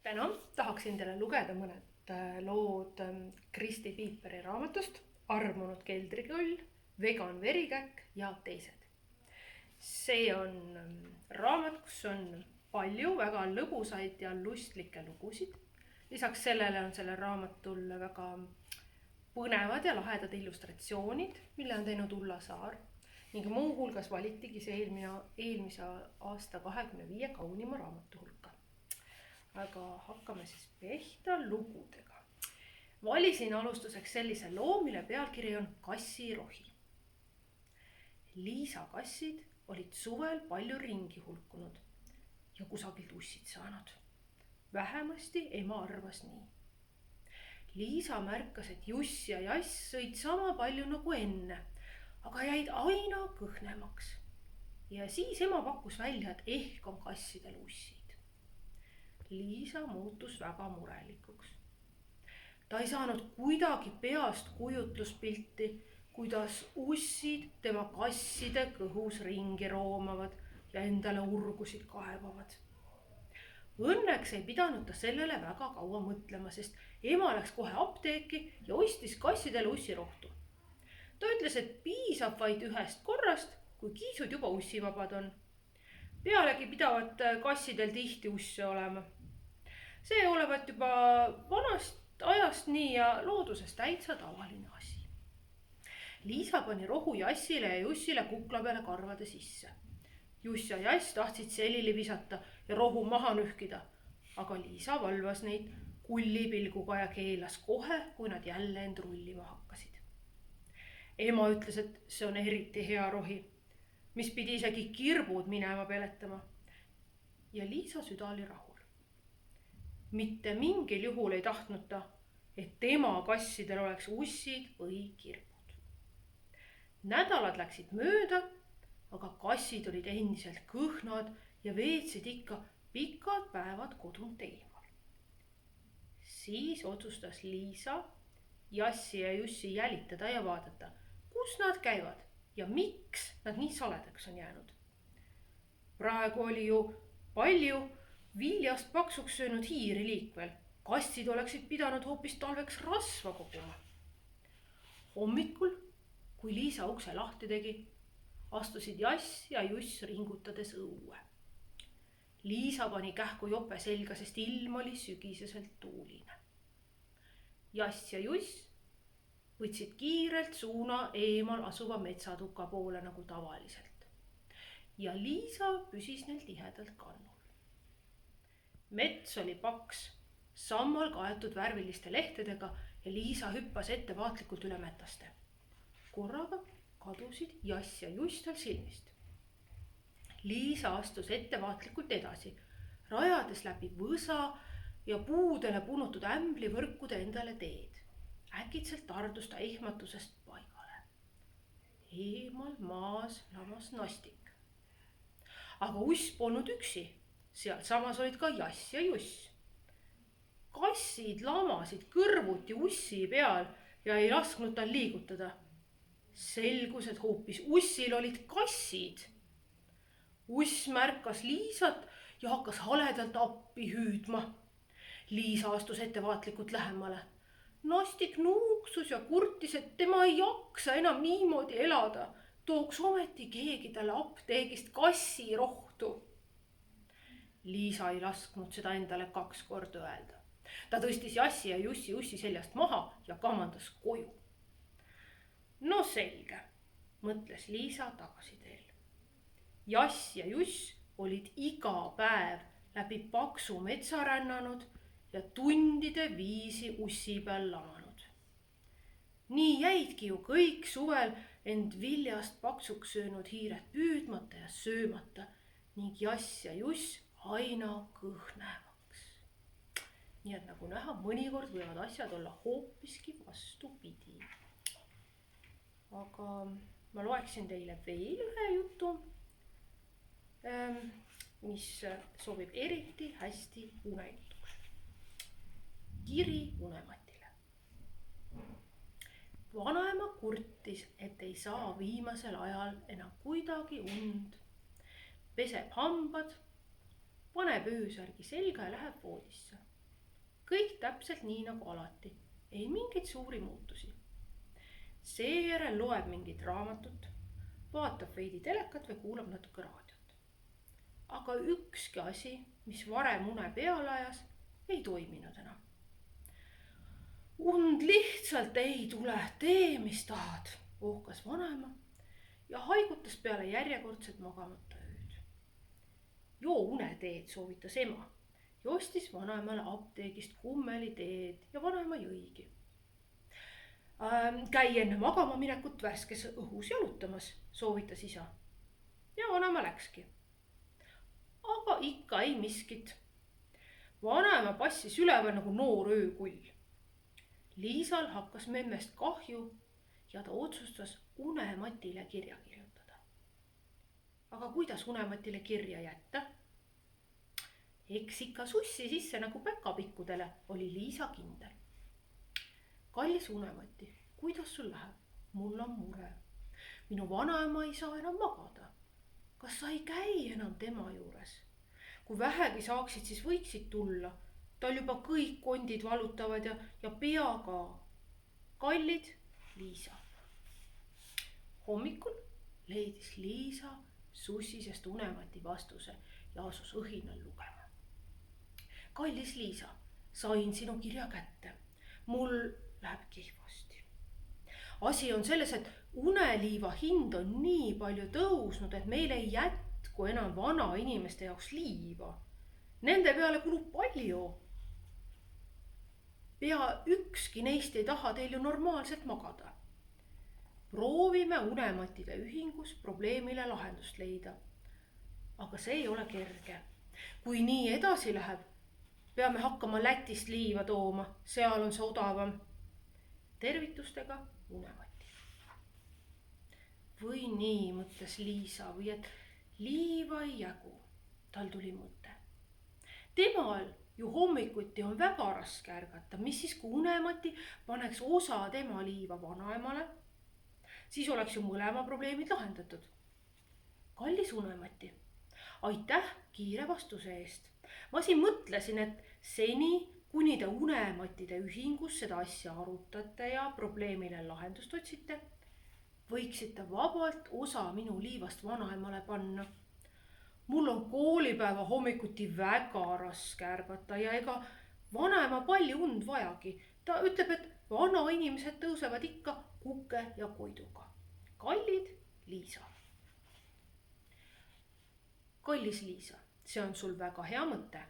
täna tahaksin teile lugeda mõned lood Kristi Piiperi raamatust Armunud keldrikõll, Vegan verikäkk ja teised. See on raamat, kus on palju väga lõbusaid ja lustlikke lugusid. Lisaks sellele on sellel raamatul väga põnevad ja lahedad illustratsioonid, mille on teinud Ulla Saar. Ning muu hulgas valitigi see eelmise aasta 25 kaunima raamatu hulka. Aga hakkame siis pehta lugudega. Valisin alustuseks sellise loo, mille pealkiri on Kassirohi. Liisa kassid olid suvel palju ringi hulkunud ja kusagilt ussid saanud. Vähemasti ema arvas nii. Liisa märkas, et Juss ja Jass sõid sama palju nagu enne, aga jäid aina kõhnemaks. Ja siis ema pakkus välja, et ehk on kassidel ussid. Liisa muutus väga murelikuks. Ta ei saanud kuidagi peast kujutluspilti, kuidas ussid tema kasside kõhus ringi roomavad ja endale urgusid kaevavad. Õnneks ei pidanud ta sellele väga kaua mõtlema, sest ema läks kohe apteeki ja ostis kassidele ussirohtu. Ta ütles, et piisab vaid ühest korrast, kui kiisud juba ussivabad on. Pealegi pidavad kassidel tihti usse olema. See olevat juba vanast ajast nii ja looduses täitsa tavaline asi. Liisa pani rohu Jassile ja Jussile kukla peale karvade sisse. Juss ja Jass tahtsid selili visata ja rohu maha nühkida, aga Liisa valvas neid kullipilguga ja keelas kohe, kui nad jälle end rullima hakkasid. Ema ütles, et see on eriti hea rohi, mis pidi isegi kirbud minema peletama. Ja Liisa süda oli rahul. Mitte mingil juhul ei tahtnud ta, et tema kassidel oleks ussid või kirbud. Nädalad läksid mööda, aga kassid olid endiselt kõhnad ja veetsid ikka pikad päevad kodunt eemal. Siis otsustas Liisa Jassi ja Jussi jälitada ja vaadata, kus nad käivad ja miks nad nii saledaks on jäänud. Praegu oli ju palju viljast paksuks söönud hiiri liikvel. Kassid oleksid pidanud hoopis talveks rasva koguma. Hommikul, kui Liisa ukse lahti tegi, astusid Jass ja Juss ringutades õue. Liisa pani kähku jope selga, sest ilm oli sügiseselt tuuline. Jass ja Juss võtsid kiirelt suuna eemal asuva metsatuka poole nagu tavaliselt. Ja Liisa püsis neil tihedalt kannul. Mets oli paks, sammal kaetud värviliste lehtedega ja Liisa hüppas ettevaatlikult üle metaste. Korraga kadusid Jass ja Juss tal silmist. Liisa astus ettevaatlikult edasi, rajades läbi võsa ja puudele punutud ämblivõrkude endale teed. Äkitselt tardus ta ehmatusest paigale. Eemal maas lamas Nastik. Aga uss polnud üksi. Seal samas olid ka Jass ja Juss. Kassid lamasid kõrvuti ussi peal ja ei lasknud tal liigutada. Selgus, et hoopis ussil olid kassid. Uss märkas Liisat ja hakkas haledalt appi hüüdma. Liisa astus ettevaatlikult lähemale. Nastik nuuksus ja kurtis, et tema ei jaksa enam niimoodi elada. Tooks ometi keegi talle apteegist kassirohtu. Liisa ei lasknud seda endale 2 korda öelda. Ta tõstis Jassi ja Jussi ussi seljast maha ja kamandas koju. No selge, mõtles Liisa tagasiteel. Jass ja Juss olid iga päev läbi paksu metsa rännanud ja tundide viisi ussi peal lamanud. Nii jäidki ju kõik suvel end viljast paksuks söönud hiired püüdmata ja söömata ning Jass ja Juss aina kõhnevaks. Nii et nagu näha, mõnikord võivad asjad olla hoopiski vastupidi. Aga ma loeksin teile veel ühe jutu, mis sobib eriti hästi unejutuks. Kiri unematile. Vanaema kurtis, et ei saa viimasel ajal enam kuidagi und. Peseb hambad, paneb öösärgi selga ja läheb voodisse. kõik täpselt nii nagu alati, ei mingeid suuri muutusi. Seejärel loeb mingit raamatut, vaatab veidi telekat või kuulab natuke raadiot. Aga ükski asi, mis varem une peale ajas, ei toiminud enam. Und lihtsalt ei tule, tee mis tahad, ohkas vanaema ja haigutas peale järjekordset magamata ööd. Joo uneteed, soovitas ema ja ostis vanaemale apteegist kummeliteed ja vanaema jõigi. Käi enne magama minekut värskes õhus jalutamas, soovitas isa. Ja vanaema läkski. Aga ikka ei miskit. Vanaema passis üleval nagu noor öökull. Liisal hakkas memmest kahju ja ta otsustas unematile kirja kirjutada. Aga kuidas unematile kirja jätta? Eks ikka sussi sisse nagu päkapikkudele, oli Liisa kindel. Kallis unemati, kuidas sul läheb? Mul on mure. Minu vanaema ei saa enam magada. Kas sa ei käi enam tema juures? Kui vähegi saaksid, siis võiksid tulla. Tal juba kõik kondid valutavad ja pea ka. Kallid Liisa. Hommikul leidis Liisa sussisest unemati vastuse ja asus õhinal lugema. Kallis Liisa, sain sinu kirja kätte. Mul läheb kihvasti. Asi on selles, et uneliiva hind on nii palju tõusnud, et meil ei jätku enam vana inimeste jaoks liiva. Nende peale kulub palju. Pea ükski neist ei taha teil ju normaalselt magada. Proovime unematide ühingus probleemile lahendust leida. Aga see ei ole kerge. Kui nii edasi läheb, peame hakkama Lätist liiva tooma, seal on see odavam. Tervitustega unemati. Või nii, mõtles Liisa, või et liiva ei jagu. Tal tuli mõte. Temal ju hommikuti on väga raske ärgata, mis siis kui unemati paneks osa tema liiva vanaemale, siis oleks ju mõlema probleemid lahendatud. Kallis unemati, aitäh kiire vastuse eest. Ma siin mõtlesin, et seni, kuni te unematide ühingus seda asja arutate ja probleemile lahendust otsite, võiksite vabalt osa minu liivast vanaemale panna. Mul on koolipäeva hommikuti väga raske ärgata ja ega vanaema palju und vajagi. Ta ütleb, et vana inimesed tõusevad ikka kuke ja koiduga. Kallid Liisa. Kallis Liisa, see on sul väga hea mõte.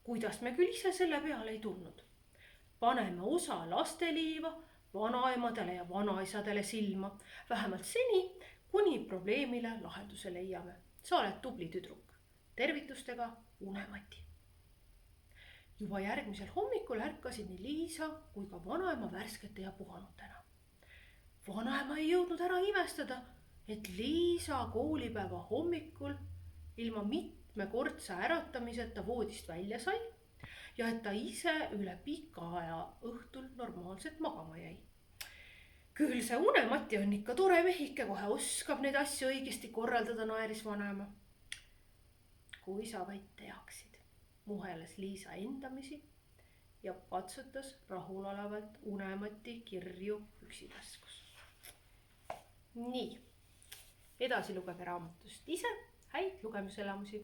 Kuidas me küll ise selle peale ei tulnud? Paneme osa lasteliiva vanaemadele ja vanaisadele silma, vähemalt seni, kuni probleemile lahenduse leiame. Sa oled tubli tüdruk. Tervitustega unemati. Juba järgmisel hommikul ärkasid nii Liisa kui ka vanaema värskete ja puhanutena. Vanaema ei jõudnud ära imestada, et Liisa koolipäeva hommikul ilma mitmekordse äratamiseta voodist välja sai ja et ta ise üle pika aja õhtul normaalselt magama jäi. Küll see unemati on ikka tore mehike, kohe oskab neid asju õigesti korraldada, naeris vanaema. Kui sa vaid teaksid, muheles Liisa endamisi ja patsutas rahulolevalt unemati kirju üksitaskus. Nii, edasi lugege raamatust ise, häid lugemiselamusi.